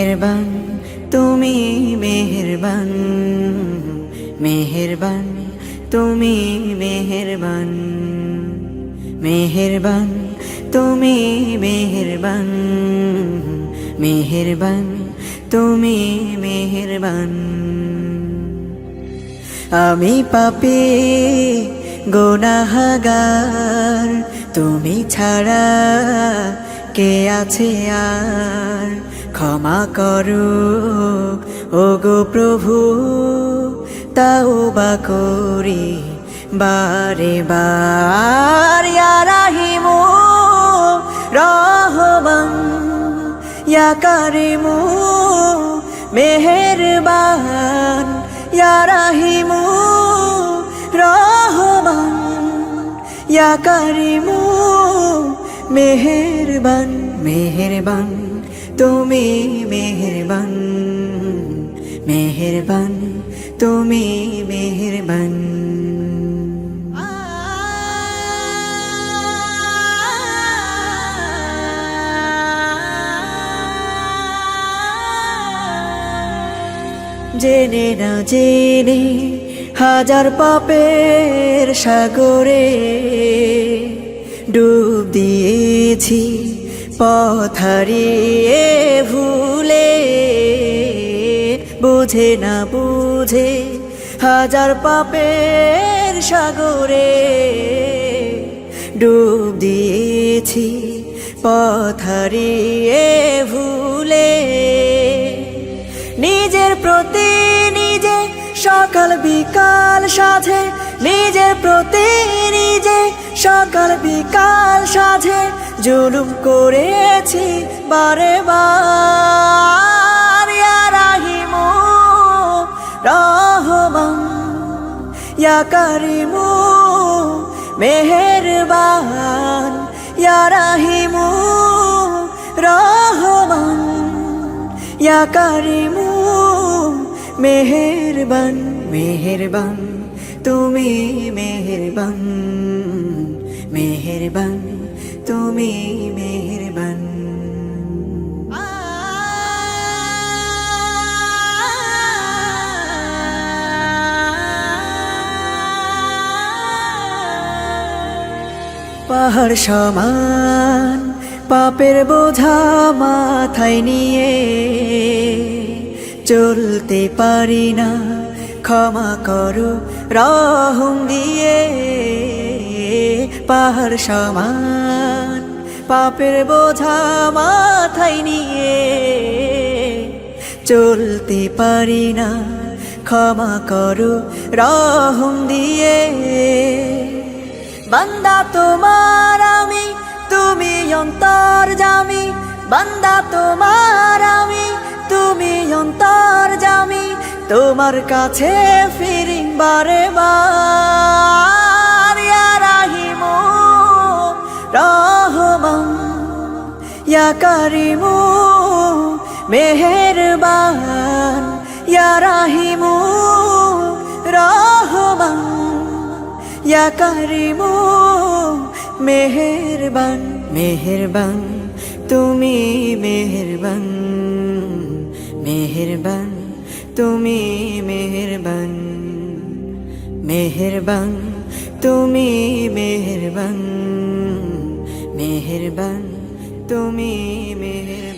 মেহেরবান তুমি মেহেরবান, মেহেরবান তুমি মেহেরবান, মেহেরবান তুমি মেহেরবান, মেহেরবান তুমি মেহেরবান। আমি পাপী গুনাহগার, তুমি ছাড়া কে আছে আর? ক্ষমা করো ওগো প্রভু, তাওবা করি বারে বার। ইয়া রাহিমু রহমান, ইয়া কারিমু মেহেরবান, ইয়া রাহিমু রহমান, ইয়া কারিমু মেহেরবান। মেহেরবান তুমি মেহেরবান, মেহেরবান তুমি মেহেরবান। জেনে না জেনে হাজার পাপের সাগরে ডুব দিয়েছি, পথ হারিয়ে ভুলে। বুঝে না বুঝে হাজার পাপের সাগরে ডুব দিয়েছি, পথ হারিয়ে ভুলে। নিজের প্রতি নিজে সকাল বিকাল সাধে, নিজের প্রতি নিজে সকাল বিকাল সাধে জুলুম করেছি বারে বার। ইয়া রাহিমু রহমান, ইয়া কারিমু মেহেরবান, ইয়া রাহিমু রহমান, ইয়া কারিমু মেহেরবান। মেহেরবান তুমি মেহেরবান, মেহেরবান তুমি মেহেরবান। পাহাড় সমান পাপের বোঝা মাথায় নিয়ে চলতে পারি না, ক্ষমা করো রহম দিয়ে। পাহাড় সমান পাপের বোঝা মাথায় নিয়ে চলতে পারি না, ক্ষমা করো রহম দিয়ে। বান্দা তোমার আমি, তুমি অন্তর্যামী, বান্দা তোমার আমি, তুমি অন্তর্যামী। তোমার কাছে ফিরি বারে বার। ইয়া রাহিমু রহমান, ইয়া কারিমু মেহেরবান, ইয়া রাহিমু রহমান, ইয়া কারিমু মেহেরবান। মেহেরবান তুমি মেহেরবান, মেহেরবান তুমি মেহেরবান, মেহেরবান তুমি মেহেরবান, মেহেরবান তুমি মেহেরবান।